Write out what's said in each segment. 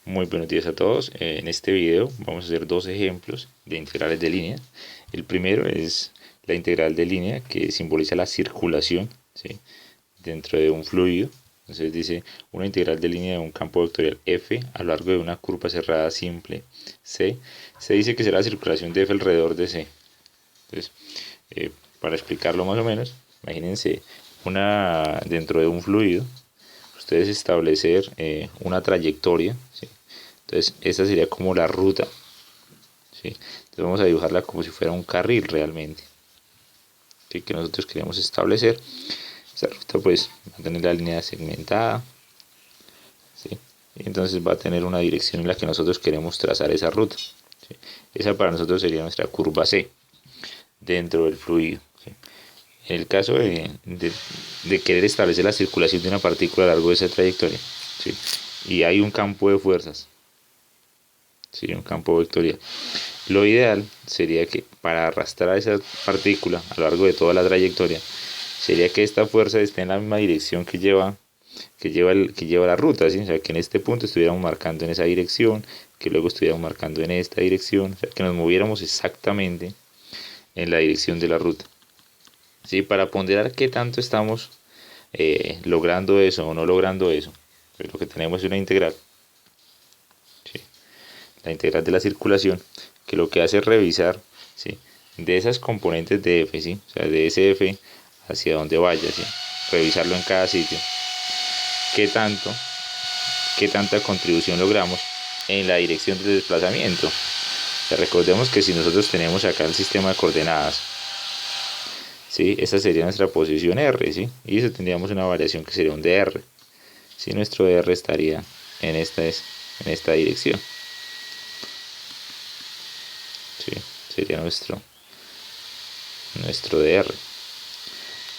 Muy buenos días a todos. En este video vamos a hacer dos ejemplos de integrales de línea. El primero es la integral de línea que simboliza la circulación, ¿sí?, dentro de un fluido. Entonces dice una integral de línea de un campo vectorial f a lo largo de una curva cerrada simple C. Se dice que será la circulación de f alrededor de C. Entonces, para explicarlo más o menos, imagínense dentro de un fluido ustedes establecer una trayectoria, ¿sí? Entonces esta sería como la ruta, ¿sí? Entonces vamos a dibujarla como si fuera un carril realmente, ¿sí?, que nosotros queremos establecer. Esta ruta pues va a tener la línea segmentada, ¿sí?, y entonces va a tener una dirección en la que nosotros queremos trazar esa ruta, ¿sí? Esa para nosotros sería nuestra curva C dentro del fluido, ¿sí? En el caso de querer establecer la circulación de una partícula a lo largo de esa trayectoria, ¿sí?, y hay un campo de fuerzas, ¿sí?, un campo vectorial, lo ideal sería que para arrastrar esa partícula a lo largo de toda la trayectoria, sería que esta fuerza esté en la misma dirección que lleva la ruta, ¿sí? O sea, que en este punto estuviéramos marcando en esa dirección, que luego estuviéramos marcando en esta dirección, o sea, que nos moviéramos exactamente en la dirección de la ruta, ¿sí? Para ponderar qué tanto estamos logrando eso o no logrando eso, pues lo que tenemos es una integral, ¿sí?, la integral de la circulación, que lo que hace es revisar, ¿sí?, de esas componentes de f, ¿sí?, o sea, de ese f hacia donde vaya, ¿sí?, revisarlo en cada sitio, qué tanto, qué tanta contribución logramos en la dirección del desplazamiento. O sea, recordemos que si nosotros tenemos acá el sistema de coordenadas, ¿sí?, esa sería nuestra posición r, ¿sí?, y eso tendríamos una variación que sería un dr, ¿sí?, nuestro dr estaría en esta dirección, ¿sí?, sería nuestro dr.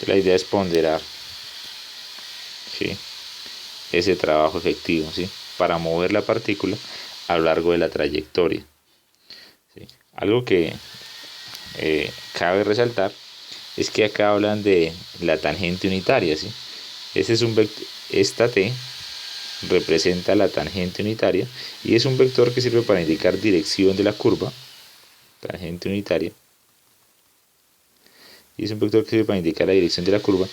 La idea es ponderar, ¿sí?, ese trabajo efectivo, ¿sí?, para mover la partícula a lo largo de la trayectoria, ¿sí? Algo que cabe resaltar es que acá hablan de la tangente unitaria, ¿sí? Esta t representa la tangente unitaria y es un vector que sirve para indicar dirección de la curva, tangente unitaria, y es un vector que sirve para indicar la dirección de la curva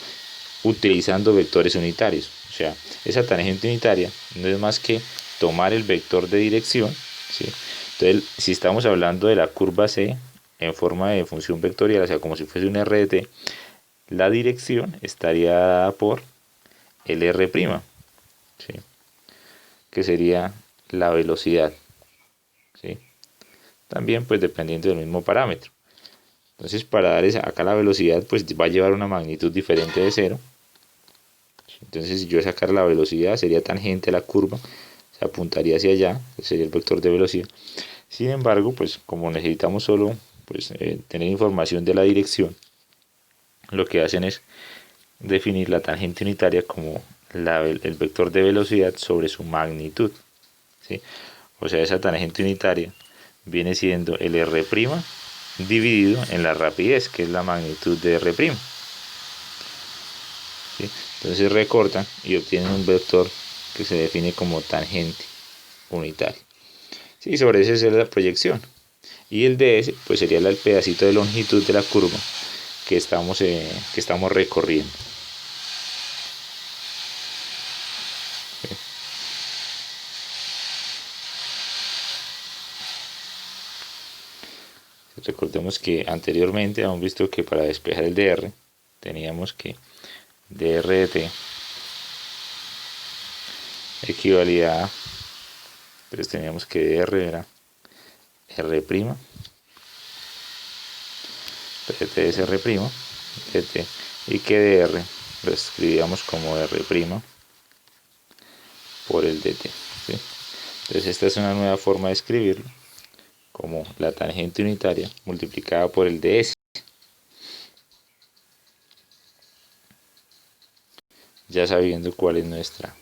utilizando vectores unitarios. O sea, esa tangente unitaria no es más que tomar el vector de dirección, ¿sí? Entonces, si estamos hablando de la curva C en forma de función vectorial, o sea, como si fuese un r de t, la dirección estaría dada por el r', ¿sí?, que sería la velocidad, ¿sí? También pues dependiendo del mismo parámetro. Entonces, para dar acá la velocidad, pues va a llevar una magnitud diferente de cero. Entonces, si yo sacara la velocidad, sería tangente a la curva, se apuntaría hacia allá, sería el vector de velocidad. Sin embargo, pues como necesitamos solo pues, tener información de la dirección, lo que hacen es definir la tangente unitaria como el vector de velocidad sobre su magnitud, ¿sí? O sea, esa tangente unitaria viene siendo el r' dividido en la rapidez, que es la magnitud de r', ¿sí? Entonces recortan y obtienen un vector que se define como tangente unitaria. Sí, sobre esa es la proyección. Y el ds pues sería el pedacito de longitud de la curva que estamos recorriendo. ¿Sí? Recordemos que anteriormente hemos visto que para despejar el dr teníamos que dr de t equivalía a, entonces teníamos que dr era r', dt es r', dt, y que dr lo escribíamos como r' por el dt, ¿sí? Entonces esta es una nueva forma de escribirlo, como la tangente unitaria multiplicada por el ds, ya sabiendo cuál es nuestra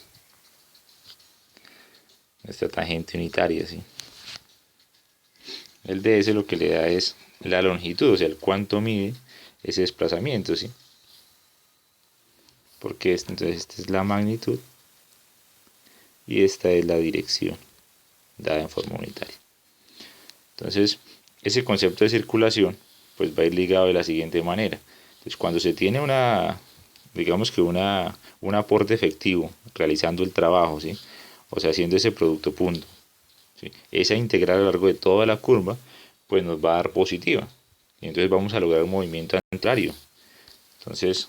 tangente unitaria, ¿sí? El ds lo que le da es la longitud, o sea, el cuánto mide ese desplazamiento, ¿sí? Porque entonces esta es la magnitud y esta es la dirección. dada en forma unitaria. Entonces, ese concepto de circulación pues va a ir ligado de la siguiente manera. Entonces, cuando se tiene digamos que un aporte efectivo realizando el trabajo, ¿sí? O sea, haciendo ese producto punto, ¿sí? Esa integral a lo largo de toda la curva pues nos va a dar positiva. Y entonces vamos a lograr un movimiento contrario. Entonces,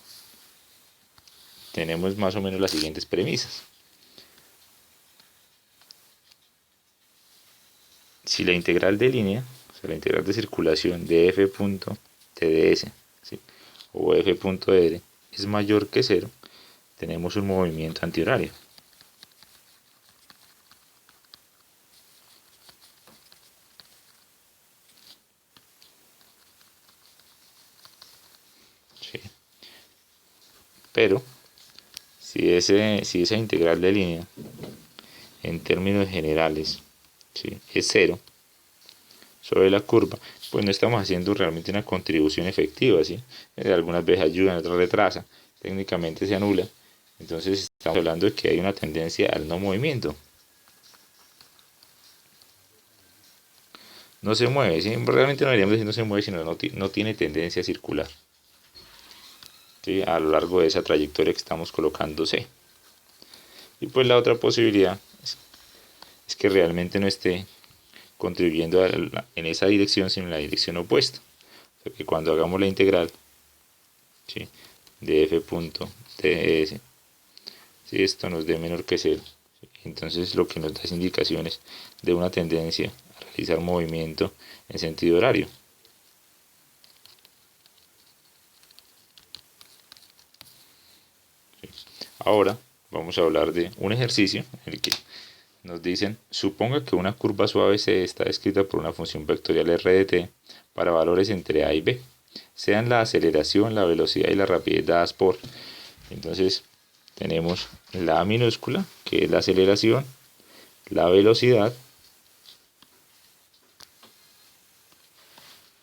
tenemos más o menos las siguientes premisas. Si la integral de línea, o sea, la integral de circulación de f punto TDS, ¿sí? O f punto R es mayor que 0, tenemos un movimiento antihorario. ¿Sí? Pero si esa integral de línea en términos generales, ¿sí?, es 0 sobre la curva, pues no estamos haciendo realmente una contribución efectiva, ¿sí? Algunas veces ayuda, otras retrasa, técnicamente se anula. Entonces estamos hablando de que hay una tendencia al no movimiento. No se mueve, ¿sí? Realmente no deberíamos decir no se mueve, sino no tiene tendencia a circular, ¿sí?, a lo largo de esa trayectoria que estamos colocando C. Y pues la otra posibilidad es que realmente no esté contribuyendo en esa dirección, sino en la dirección opuesta. O sea, que cuando hagamos la integral, ¿sí?, de f punto ts, si esto nos dé menor que 0, ¿sí?, entonces lo que nos da es indicaciones de una tendencia a realizar movimiento en sentido horario. ¿Sí? Ahora vamos a hablar de un ejercicio en el que nos dicen: suponga que una curva suave C está descrita por una función vectorial r de t para valores entre a y b, sean la aceleración, la velocidad y la rapidez dadas por. Entonces tenemos la A minúscula, que es la aceleración, la velocidad,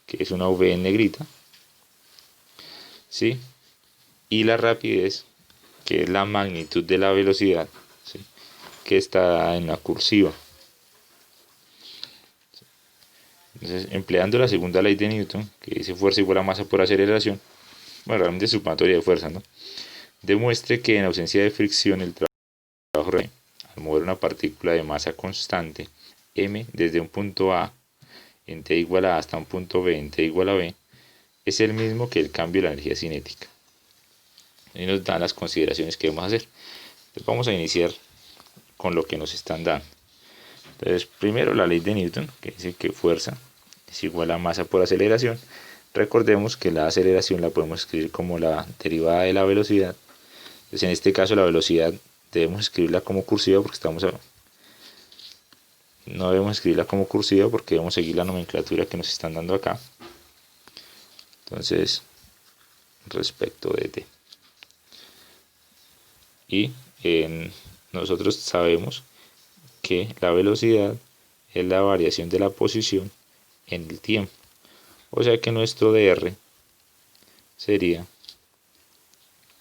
que es una v en negrita, ¿sí?, y la rapidez, que es la magnitud de la velocidad, ¿sí?, que está en la cursiva. Entonces, empleando la segunda ley de Newton, que dice fuerza igual a masa por aceleración, bueno, realmente es sumatoria de fuerza, ¿no?, demuestre que en ausencia de fricción el trabajo real al mover una partícula de masa constante m desde un punto A en t igual a hasta un punto B en t igual a b es el mismo que el cambio de la energía cinética. Y nos dan las consideraciones que debemos hacer. Entonces vamos a iniciar con lo que nos están dando. Entonces, primero la ley de Newton, que dice que fuerza es igual a masa por aceleración. Recordemos que la aceleración la podemos escribir como la derivada de la velocidad. Entonces, en este caso la velocidad debemos escribirla como cursiva porque no debemos escribirla como cursiva porque debemos seguir la nomenclatura que nos están dando acá. Entonces, respecto de t. Y nosotros sabemos que la velocidad es la variación de la posición en el tiempo. O sea que nuestro dr sería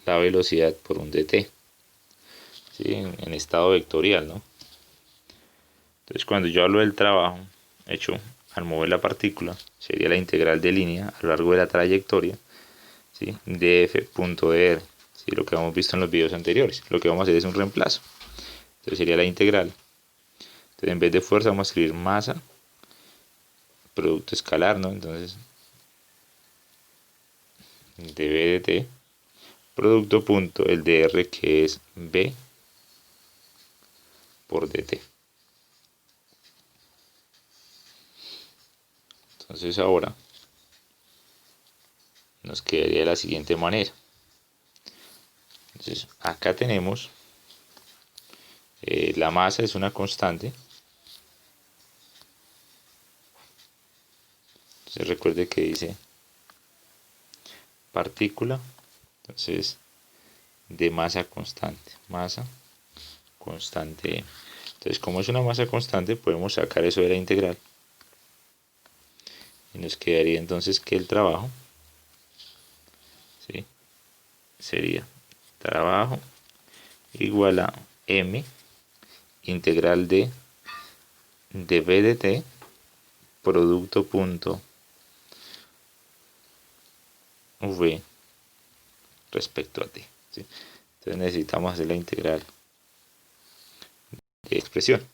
la velocidad por un dt, ¿sí?, en estado vectorial, ¿no? Entonces, cuando yo hablo del trabajo hecho al mover la partícula, sería la integral de línea a lo largo de la trayectoria, ¿sí?, de f punto dr, ¿sí?, lo que hemos visto en los videos anteriores. Lo que vamos a hacer es un reemplazo. Entonces sería la integral. Entonces, en vez de fuerza vamos a escribir masa, producto escalar, ¿no? Entonces, dv de t, producto punto, el dr, que es b por dt. Entonces ahora nos quedaría de la siguiente manera. Entonces acá tenemos la masa es una constante. Entonces recuerde que dice partícula, entonces de masa constante. Masa constante. Entonces, como es una masa constante, podemos sacar eso de la integral. Y nos quedaría entonces que el trabajo, ¿sí?, sería trabajo igual a m integral de de b de t producto punto v respecto a t, ¿sí? Entonces necesitamos hacer la integral de expresión.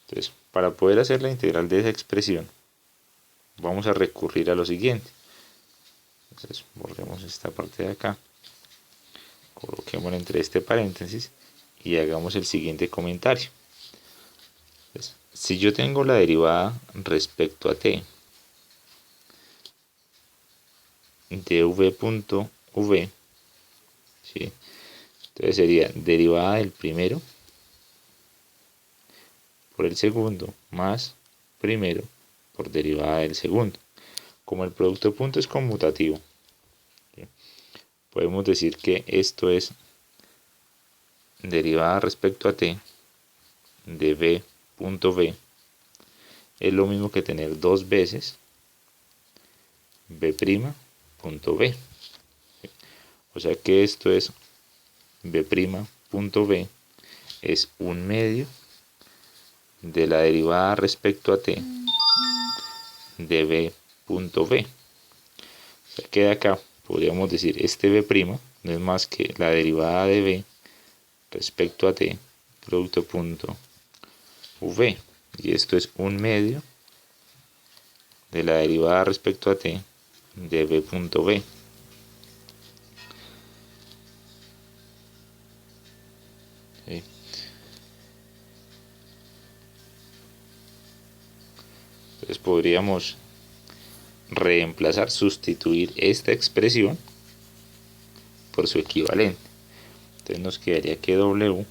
Entonces, para poder hacer la integral de esa expresión, vamos a recurrir a lo siguiente. Entonces, borremos esta parte de acá, coloquémosla entre este paréntesis y hagamos el siguiente comentario. Entonces, si yo tengo la derivada respecto a t de v punto v, ¿sí? Entonces sería derivada del primero por el segundo más primero por derivada del segundo. Como el producto punto es conmutativo, ¿sí? Podemos decir que esto es derivada respecto a t de v punto v, es lo mismo que tener dos veces v' punto v. O sea que esto es v' punto v es un medio de la derivada respecto a t de v punto v. O sea que de acá podríamos decir este v' no es más que la derivada de v respecto a t producto punto v, y esto es un medio de la derivada respecto a t de v punto v. ¿Sí? Entonces podríamos reemplazar, sustituir esta expresión por su equivalente. Entonces nos quedaría que w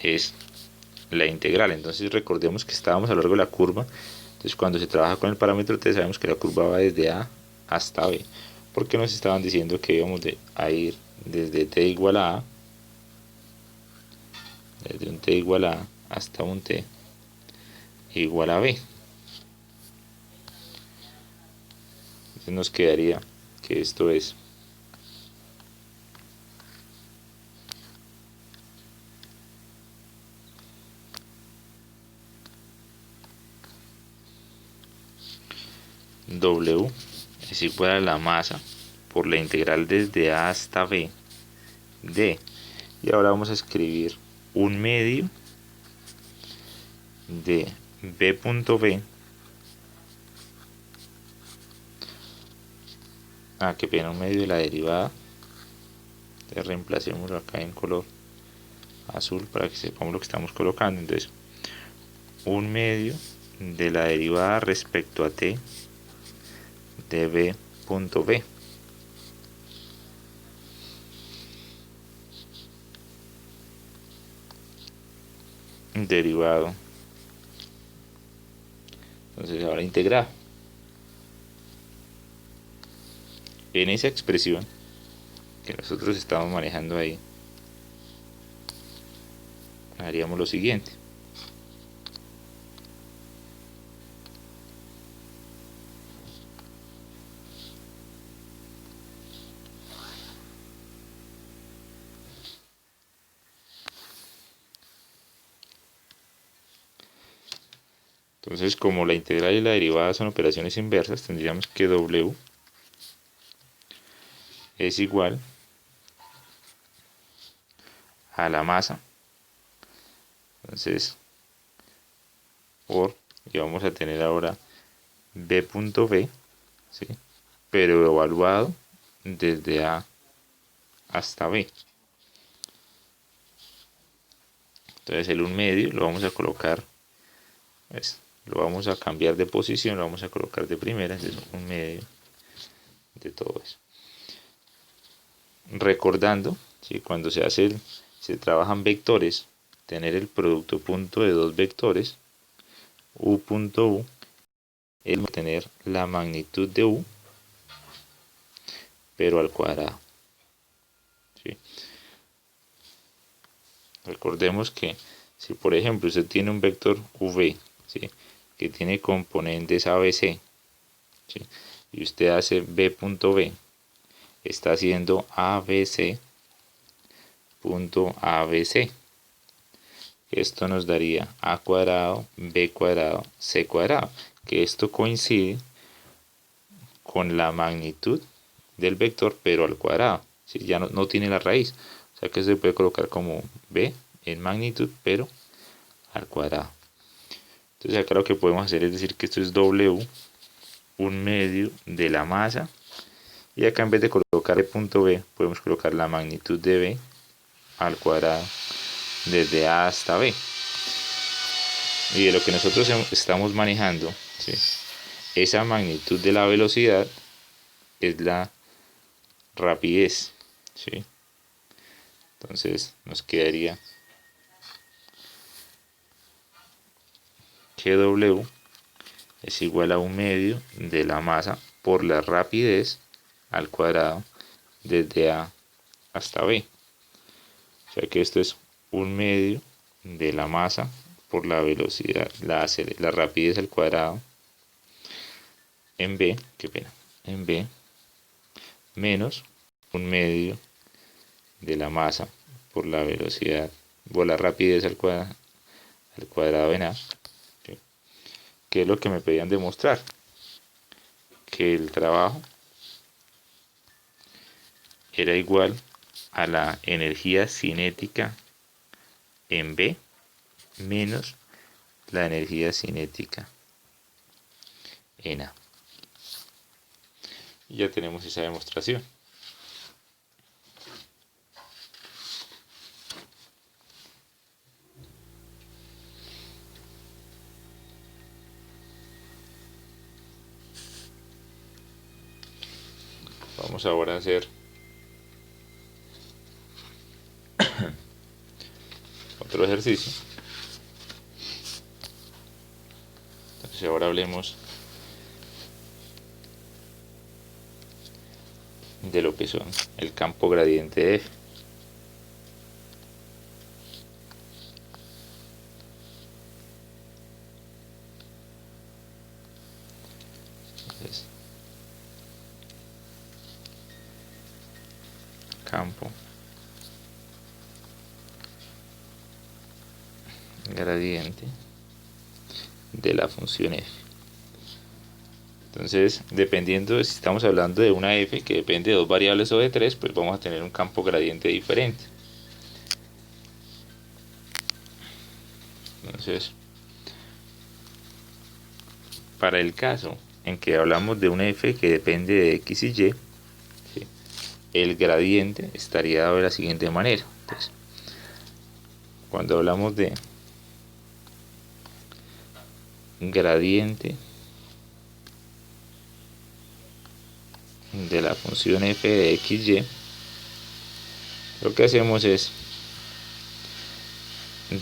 es la integral. Entonces recordemos que estábamos a lo largo de la curva. Entonces cuando se trabaja con el parámetro t sabemos que la curva va desde a hasta b, porque nos estaban diciendo que íbamos a ir desde t igual a a, desde un t igual a hasta un t igual a b. Entonces nos quedaría que esto es w es igual a la masa por la integral desde a hasta b de, y ahora vamos a escribir un medio de b punto v, que pena, un medio de la derivada. Entonces reemplacémoslo acá en color azul para que sepamos lo que estamos colocando. Entonces un medio de la derivada respecto a t de b punto v derivado. Entonces ahora integrado. En esa expresión que nosotros estamos manejando ahí, haríamos lo siguiente. Entonces, como la integral y la derivada son operaciones inversas, tendríamos que w es igual a la masa. Entonces, y vamos a tener ahora b punto v, ¿sí? Pero evaluado desde a hasta b. Entonces el 1 medio lo vamos a colocar, lo vamos a cambiar de posición, lo vamos a colocar de primera, entonces 1 medio de todo eso. Recordando, ¿sí? Cuando se trabajan vectores, tener el producto punto de dos vectores, u punto u, es tener la magnitud de u, pero al cuadrado. ¿Sí? Recordemos que si por ejemplo usted tiene un vector v, ¿sí? que tiene componentes ABC, ¿sí? y usted hace b punto v, está haciendo ABC punto ABC. Esto nos daría a cuadrado, b cuadrado, c cuadrado, que esto coincide con la magnitud del vector, pero al cuadrado. ¿Sí? Ya no tiene la raíz. O sea que se puede colocar como b en magnitud, pero al cuadrado. Entonces acá lo que podemos hacer es decir que esto es w, un medio de la masa. Y acá en vez de colocar el punto b, podemos colocar la magnitud de b al cuadrado desde a hasta b. Y de lo que nosotros estamos manejando, ¿sí? Esa magnitud de la velocidad es la rapidez, ¿sí? Entonces nos quedaría que w es igual a un medio de la masa por la rapidez al cuadrado desde a hasta b. O sea que esto es un medio de la masa por la velocidad, la rapidez al cuadrado en b, qué pena, en b, menos un medio de la masa por la velocidad, por la rapidez al cuadrado en a, ¿sí? Que es lo que me pedían demostrar, que el trabajo era igual a la energía cinética en b menos la energía cinética en a. Y ya tenemos esa demostración. Vamos ahora a hacer otro ejercicio. Entonces ahora hablemos de lo que son el campo gradiente de F. Entonces, campo gradiente de la función f. Entonces, dependiendo de si estamos hablando de una f que depende de dos variables o de tres, pues vamos a tener un campo gradiente diferente. Entonces, para el caso en que hablamos de una f que depende de x y y, ¿sí? El gradiente estaría dado de la siguiente manera. Entonces, cuando hablamos de gradiente de la función f de x, y, lo que hacemos es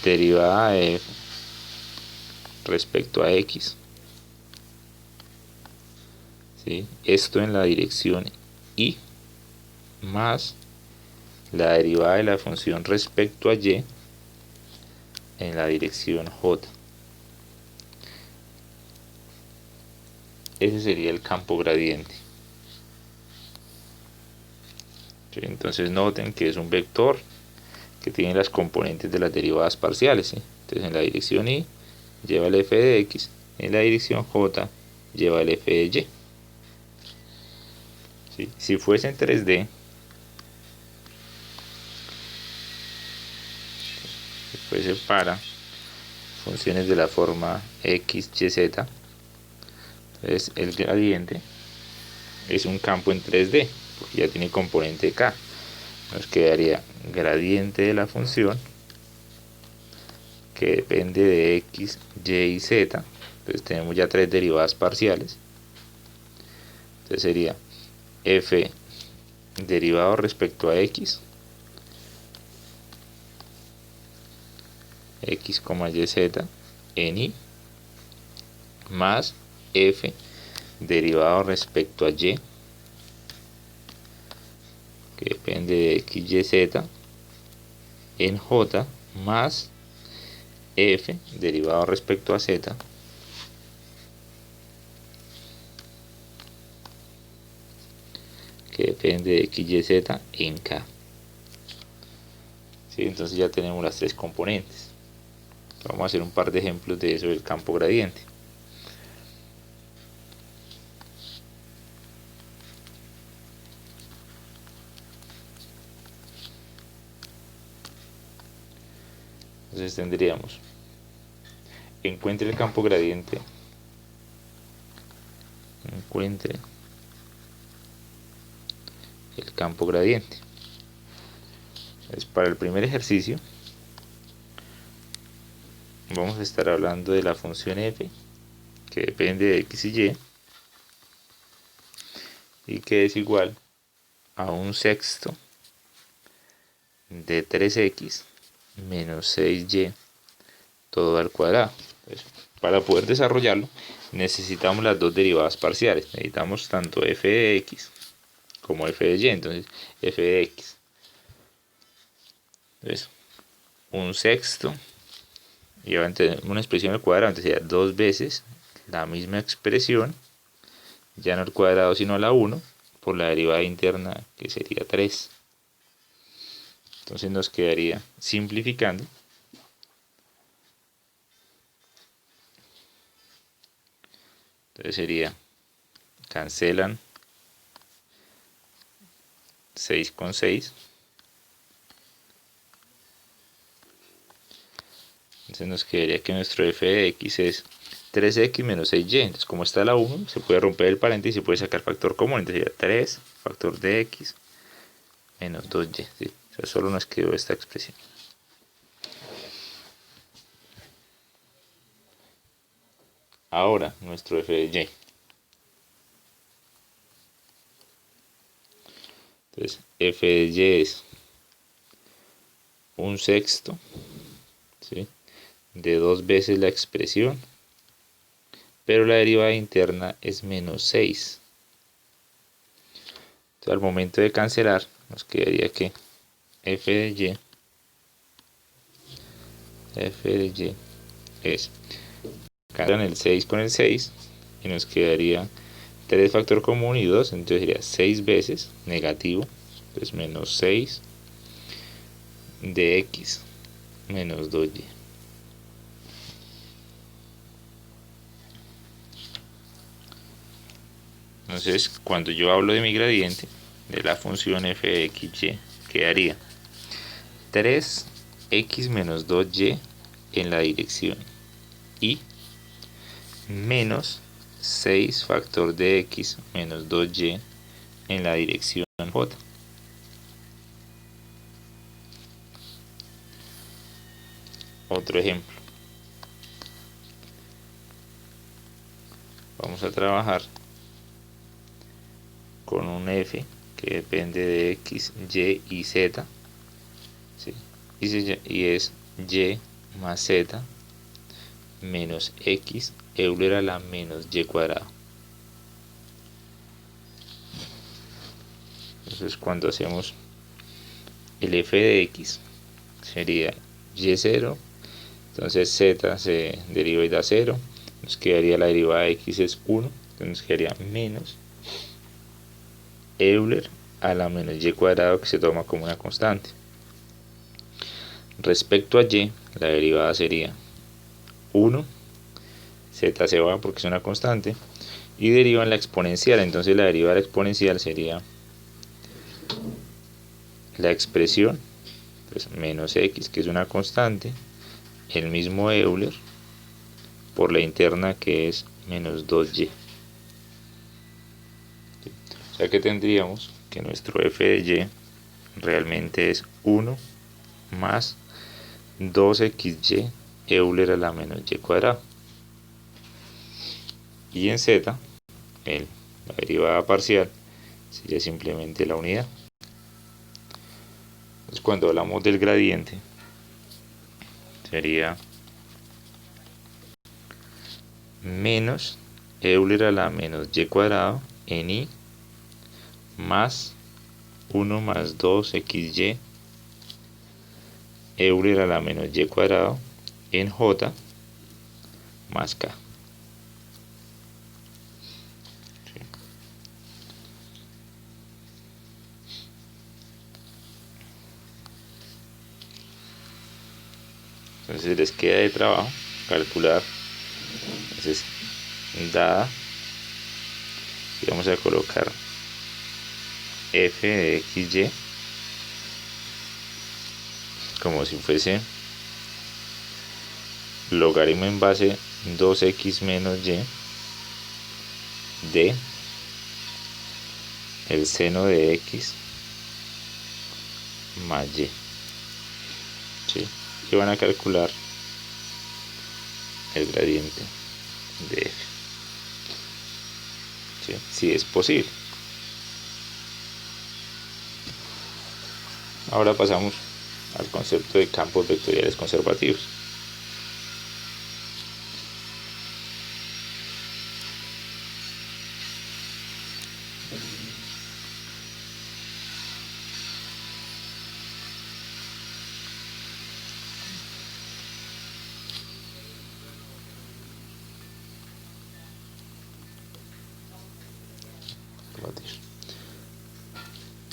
derivada de f respecto a x, ¿sí? Esto en la dirección y más la derivada de la función respecto a y en la dirección j. Ese sería el campo gradiente. ¿Sí? Entonces noten que es un vector que tiene las componentes de las derivadas parciales, ¿sí? Entonces en la dirección y lleva el f de x, en la dirección j lleva el f de y. ¿Sí? Si fuese en 3D, si fuese para funciones de la forma x, y, z, entonces el gradiente es un campo en 3D, porque ya tiene componente k. Nos quedaría gradiente de la función que depende de x, y y z. Entonces tenemos ya tres derivadas parciales. Entonces sería f derivado respecto a x, x, y, z en y, más f derivado respecto a y, que depende de x, y, z en j, más f derivado respecto a z que depende de x, y, z en k. ¿Sí? Entonces ya tenemos las tres componentes. Vamos a hacer un par de ejemplos de eso del campo gradiente. Entonces tendríamos, encuentre el campo gradiente, encuentre el campo gradiente. Entonces, para el primer ejercicio vamos a estar hablando de la función f, que depende de x y y que es igual a un sexto de 3x menos 6y todo al cuadrado. Entonces, para poder desarrollarlo necesitamos las dos derivadas parciales. Necesitamos tanto f de x como f de y. Entonces f de x, entonces un sexto, y va a tener una expresión al cuadrado, entonces sería dos veces la misma expresión, ya no al cuadrado sino a la 1, por la derivada interna que sería 3. Entonces nos quedaría, simplificando, entonces sería, cancelan 6 con 6. Entonces nos quedaría que nuestro f de x es 3x menos 6y. Entonces como está la 1, se puede romper el paréntesis y se puede sacar factor común. Entonces sería 3 factor de x menos 2y. ¿Sí? O sea, solo nos quedó esta expresión. Ahora nuestro f de y. Entonces f de y es un sexto, ¿sí?, de dos veces la expresión, pero la derivada interna es menos 6. Entonces al momento de cancelar nos quedaría que f de y es, cancelan el 6 con el 6 y nos quedaría 3 factor común y 2, entonces sería 6 veces negativo, entonces menos 6 de x menos 2y. Entonces, cuando yo hablo de mi gradiente, de la función f de x, y, quedaría 3x menos 2y en la dirección y menos 6 factor de x menos 2y en la dirección j. Otro ejemplo. Vamos a trabajar con un f que depende de x, y y z, ¿sí?, y es y más z menos x Euler a la menos y cuadrado. Entonces cuando hacemos el f de x sería y0, entonces z se deriva y da 0, nos quedaría la derivada de x es 1, entonces nos quedaría menos Euler a la menos y cuadrado, que se toma como una constante. Respecto a y, la derivada sería 1, z se va porque es una constante, y derivan la exponencial, entonces la derivada de la exponencial sería la expresión, pues menos x, que es una constante, el mismo Euler, por la interna que es menos 2y. O sea que tendríamos que nuestro f de y realmente es 1 más 2xy Euler a la menos y cuadrado. Y en z, la derivada parcial sería simplemente la unidad. Entonces cuando hablamos del gradiente sería menos Euler a la menos y cuadrado en i más 1 más 2xy Euler a la menos y cuadrado en j más k. Entonces les queda de trabajo calcular. Entonces, dada, y vamos a colocar f de xy como si fuese logaritmo en base 2x menos y de el seno de x más y. ¿Sí? Y van a calcular el gradiente de f. ¿Sí? Si es posible. Ahora pasamos al concepto de campos vectoriales conservativos.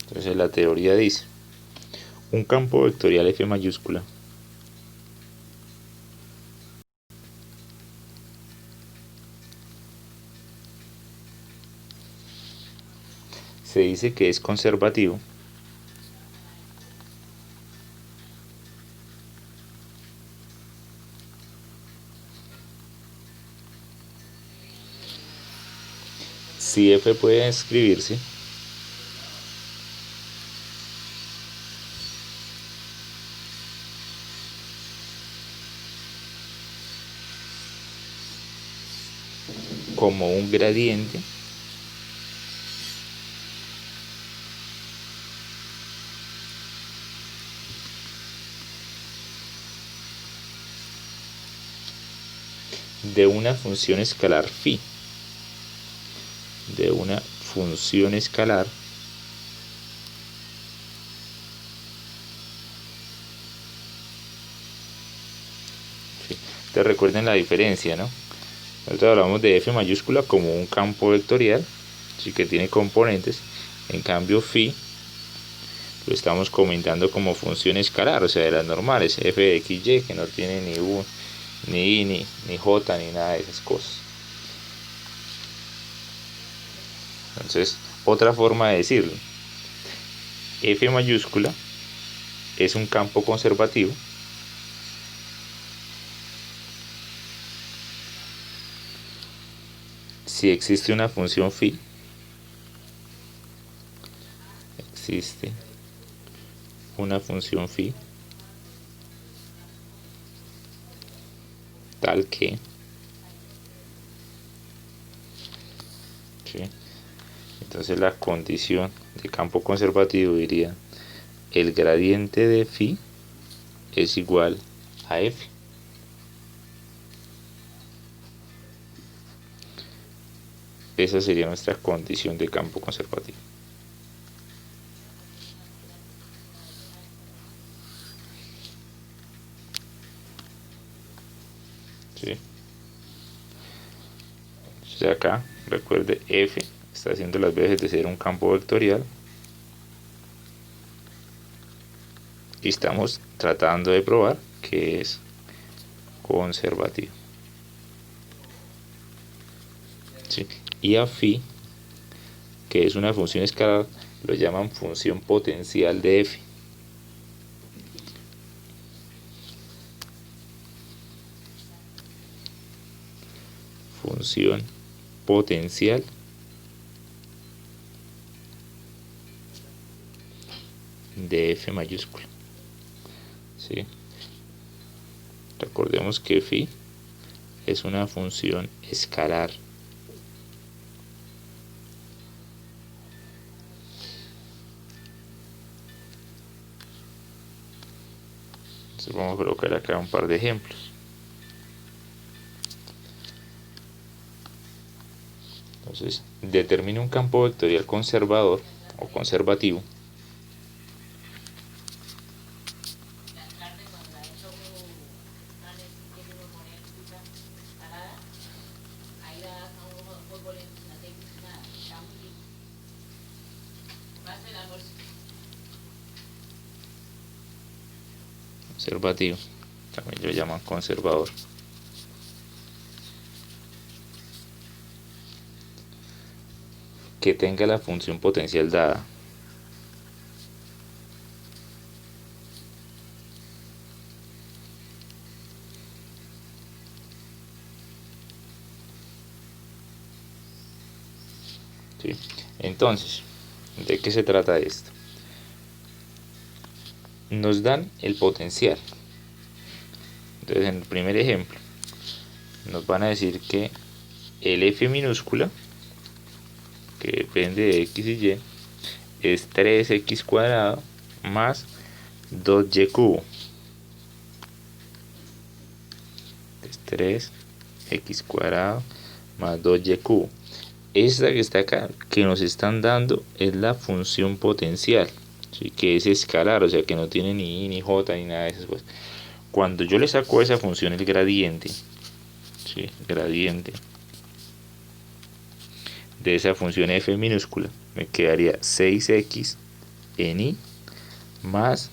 Entonces la teoría dice, un campo vectorial F mayúscula se dice que es conservativo si F puede escribirse como un gradiente de una función escalar phi, de una función escalar ¿sí? Entonces recuerden la diferencia, ¿no? Nosotros hablamos de F mayúscula como un campo vectorial, sí, que tiene componentes. En cambio phi lo estamos comentando como función escalar, o sea, de las normales, f de xy, que no tiene ni u, ni i, ni j, ni nada de esas cosas. Entonces, otra forma de decirlo, f mayúscula es un campo conservativo si existe una función phi, existe una función phi tal que, ¿sí? Entonces la condición de campo conservativo diría el gradiente de phi es igual a f. Esa sería nuestra condición de campo conservativo. ¿Sí? Entonces acá, recuerde, f está haciendo las veces de ser un campo vectorial y estamos tratando de probar que es conservativo. ¿Sí? Y a phi, que es una función escalar, lo llaman función potencial de f. Función potencial de f mayúscula. ¿Sí? Recordemos que phi es una función escalar. Entonces vamos a colocar acá un par de ejemplos. Entonces, determina un campo vectorial conservador o conservativo conservativo también lo llaman conservador. Que tenga la función potencial dada. ¿Sí? Entonces, ¿de qué se trata esto? Nos dan el potencial. Entonces, en el primer ejemplo, nos van a decir que el F minúscula, que depende de X y Y, es 3X cuadrado más 2Y cubo. Es 3X cuadrado más 2Y cubo. Esta que está acá, que nos están dando, es la función potencial, ¿sí? Que es escalar, o sea que no tiene ni I, ni J, ni nada de esas cosas. Cuando yo le saco a esa función el gradiente, ¿sí? Gradiente de esa función f minúscula, me quedaría 6x en i más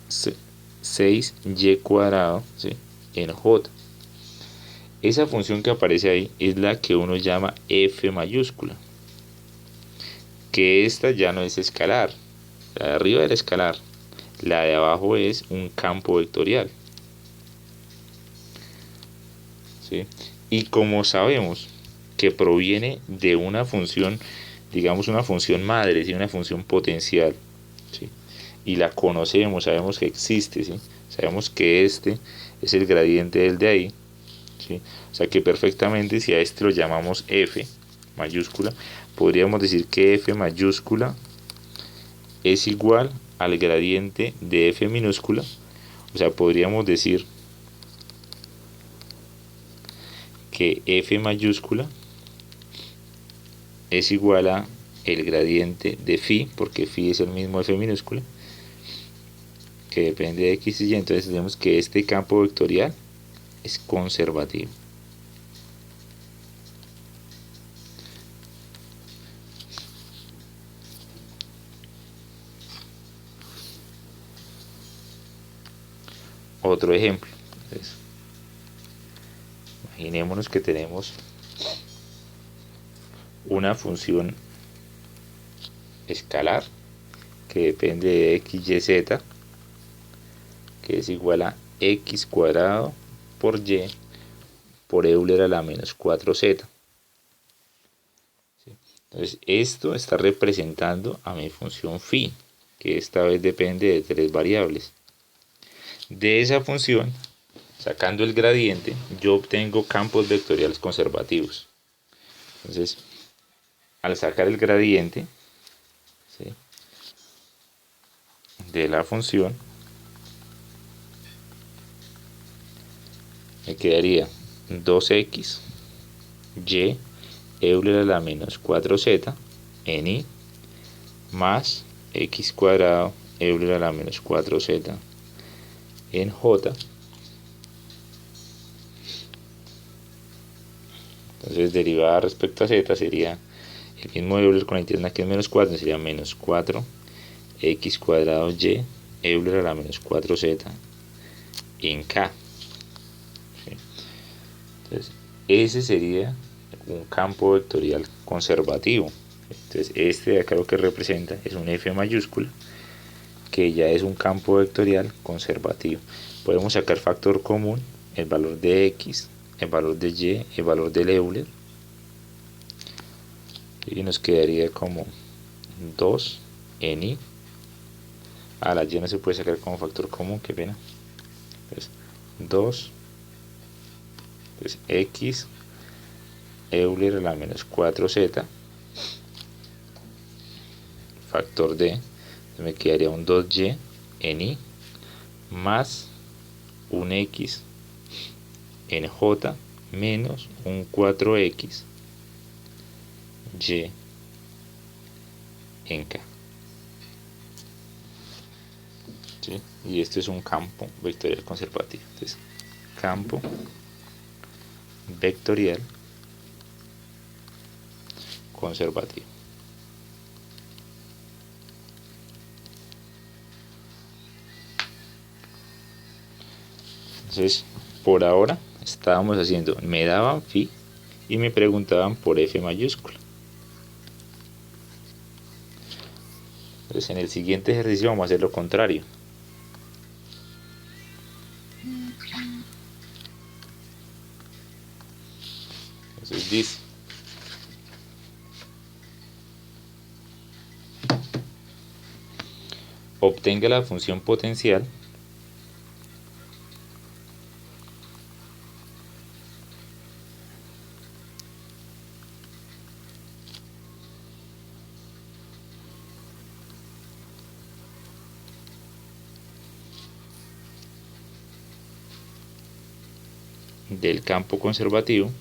6y cuadrado, ¿sí? En j. Esa función que aparece ahí es la que uno llama f mayúscula, que esta ya no es escalar, la de arriba era escalar, la de abajo es un campo vectorial, ¿sí? Y como sabemos que proviene de una función, digamos una función madre, ¿sí? Una función potencial, ¿sí? Y la conocemos, sabemos que existe, ¿sí? Sabemos que este es el gradiente del de ahí, ¿sí? O sea que perfectamente, si a este lo llamamos f mayúscula, podríamos decir que f mayúscula es igual al gradiente de f minúscula. O sea, podríamos decir que f mayúscula es igual a el gradiente de phi, porque phi es el mismo f minúscula, que depende de x y y. Entonces tenemos que este campo vectorial es conservativo. Otro ejemplo. Entonces, imaginémonos que tenemos una función escalar que depende de x, y, z, que es igual a x cuadrado por y por Euler a la menos 4z. Entonces esto está representando a mi función phi, que esta vez depende de 3 variables. De esa función, sacando el gradiente, yo obtengo campos vectoriales conservativos. Entonces, al sacar el gradiente, ¿sí?, de la función, me quedaría 2x y Euler a la menos 4z en i más x cuadrado Euler a la menos 4z en j. Entonces derivada respecto a z sería el mismo Euler con la interna que es menos 4, sería menos 4 x cuadrado y Euler a la menos 4z en k. ¿Sí? Entonces ese sería un campo vectorial conservativo. Entonces este de acá lo que representa es un f mayúscula, que ya es un campo vectorial conservativo. Podemos sacar factor común, el valor de x, el valor de y, el valor del Euler, y nos quedaría como 2 en i. A la y no se puede sacar como factor común, qué pena. Entonces 2, entonces x Euler a la menos 4z, factor de, me quedaría un 2y en i más un x en j menos un 4x y en k. ¿Sí? Y esto es un campo vectorial conservativo. Entonces, campo vectorial conservativo. Entonces, por ahora estábamos haciendo, me daban phi y me preguntaban por f mayúscula. Entonces, en el siguiente ejercicio vamos a hacer lo contrario. Entonces dice, obtenga la función potencial del campo conservativo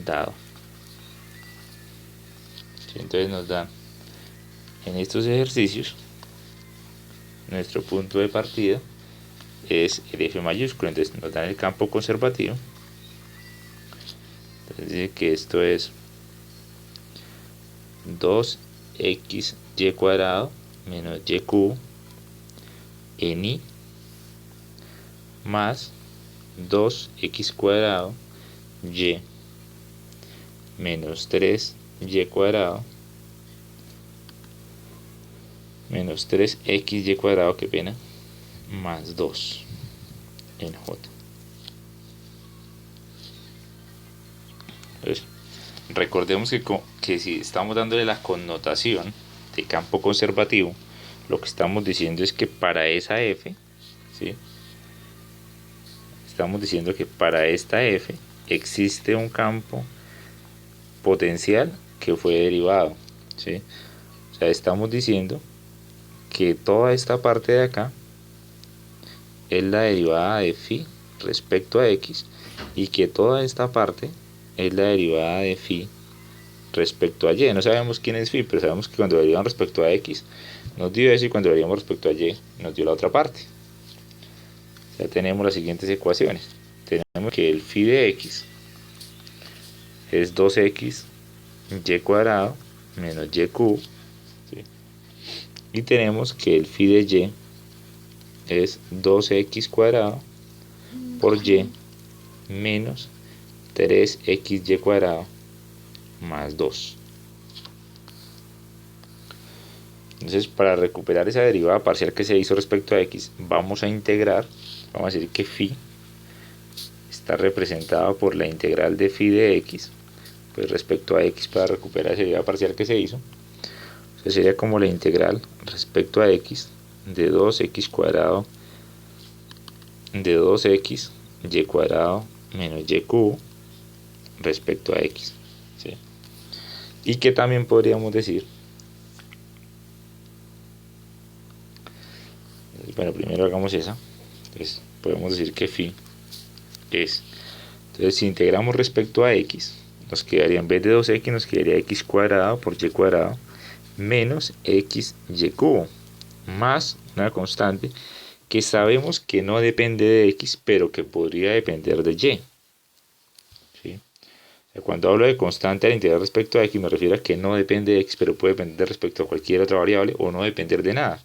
dado. Entonces nos dan en estos ejercicios, nuestro punto de partida es el f mayúsculo. Entonces nos dan el campo conservativo. Entonces dice que esto es 2xy cuadrado menos y cubo en i más 2x cuadrado y menos 3y cuadrado menos 3xy cuadrado, qué pena, más 2 en j. Entonces, recordemos que si estamos dándole la connotación de campo conservativo, lo que estamos diciendo es que para esa f, ¿sí? Estamos diciendo que para esta f existe un campo potencial que fue derivado, ¿sí? O sea, estamos diciendo que toda esta parte de acá es la derivada de phi respecto a x y que toda esta parte es la derivada de phi respecto a y. No sabemos quién es phi, pero sabemos que cuando derivamos respecto a x nos dio eso y cuando derivamos respecto a y nos dio la otra parte. Ya tenemos las siguientes ecuaciones. Tenemos que el phi de x es 2x y cuadrado menos y cubo, ¿sí? Y tenemos que el phi de y es 2x cuadrado por y menos 3xy cuadrado más 2. Entonces, para recuperar esa derivada parcial que se hizo respecto a x, vamos a integrar, vamos a decir que phi está representado por la integral de phi de x, pues respecto a x, para recuperar esa derivada parcial que se hizo. O sea, sería como la integral respecto a x de 2x cuadrado de 2x y cuadrado menos y cubo respecto a x, ¿sí? Y que también podríamos decir, bueno, primero hagamos esa. Entonces podemos decir que phi es, entonces si integramos respecto a x, nos quedaría, en vez de 2x nos quedaría x cuadrado por y cuadrado menos xy cubo más una constante que sabemos que no depende de x, pero que podría depender de y, ¿sí? O sea, cuando hablo de constante al integrar respecto a x, me refiero a que no depende de x, pero puede depender respecto a cualquier otra variable o no depender de nada,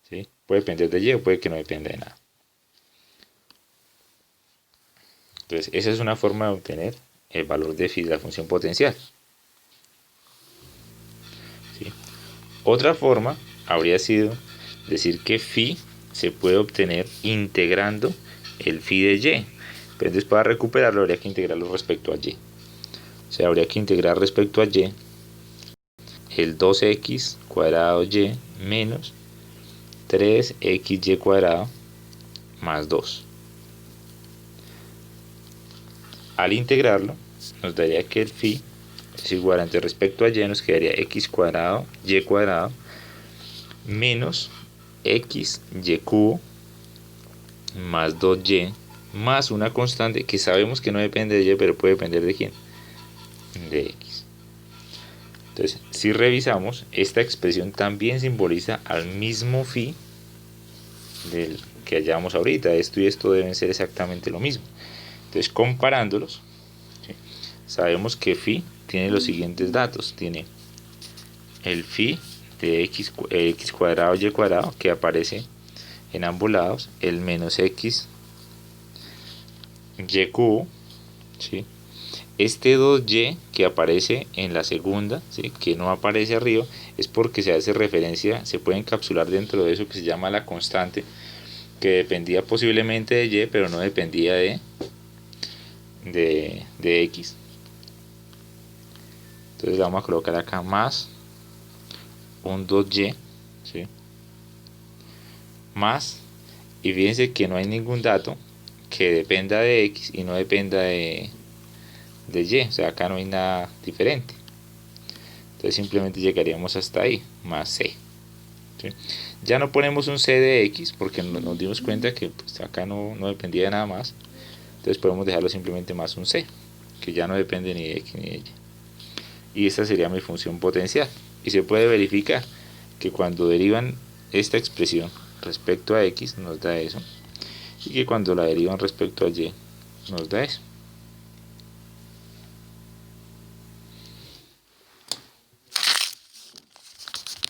¿sí? Puede depender de y o puede que no dependa de nada. Entonces, esa es una forma de obtener el valor de phi de la función potencial, ¿sí? Otra forma habría sido decir que phi se puede obtener integrando el phi de y. Pero entonces, para recuperarlo habría que integrarlo respecto a y. O sea, habría que integrar respecto a y el 2x cuadrado y menos 3xy cuadrado más 2. Al integrarlo, nos daría que el phi es igual, ante respecto a y nos quedaría x cuadrado y cuadrado menos xy cubo más 2y más una constante que sabemos que no depende de y, pero puede depender de quién, de x. Entonces, si revisamos, esta expresión también simboliza al mismo phi del que hallamos ahorita. Esto y esto deben ser exactamente lo mismo. Entonces, comparándolos, ¿sí? Sabemos que phi tiene los siguientes datos. Tiene el phi de x cuadrado y cuadrado que aparece en ambos lados, el menos x y cubo, ¿sí? Este 2y que aparece en la segunda, ¿sí? Que no aparece arriba, es porque se hace referencia, se puede encapsular dentro de eso que se llama la constante, que dependía posiblemente de y, pero no dependía de x. Entonces le vamos a colocar acá más un 2y, ¿sí? Más, y fíjense que no hay ningún dato que dependa de x y no dependa de y, o sea, acá no hay nada diferente. Entonces simplemente llegaríamos hasta ahí, más c, ¿sí? Ya no ponemos un c de x porque nos dimos cuenta que pues, acá no dependía de nada más. Entonces podemos dejarlo simplemente más un c, que ya no depende ni de x ni de y. Y esta sería mi función potencial. Y se puede verificar que cuando derivan esta expresión respecto a x nos da eso, y que cuando la derivan respecto a y nos da eso.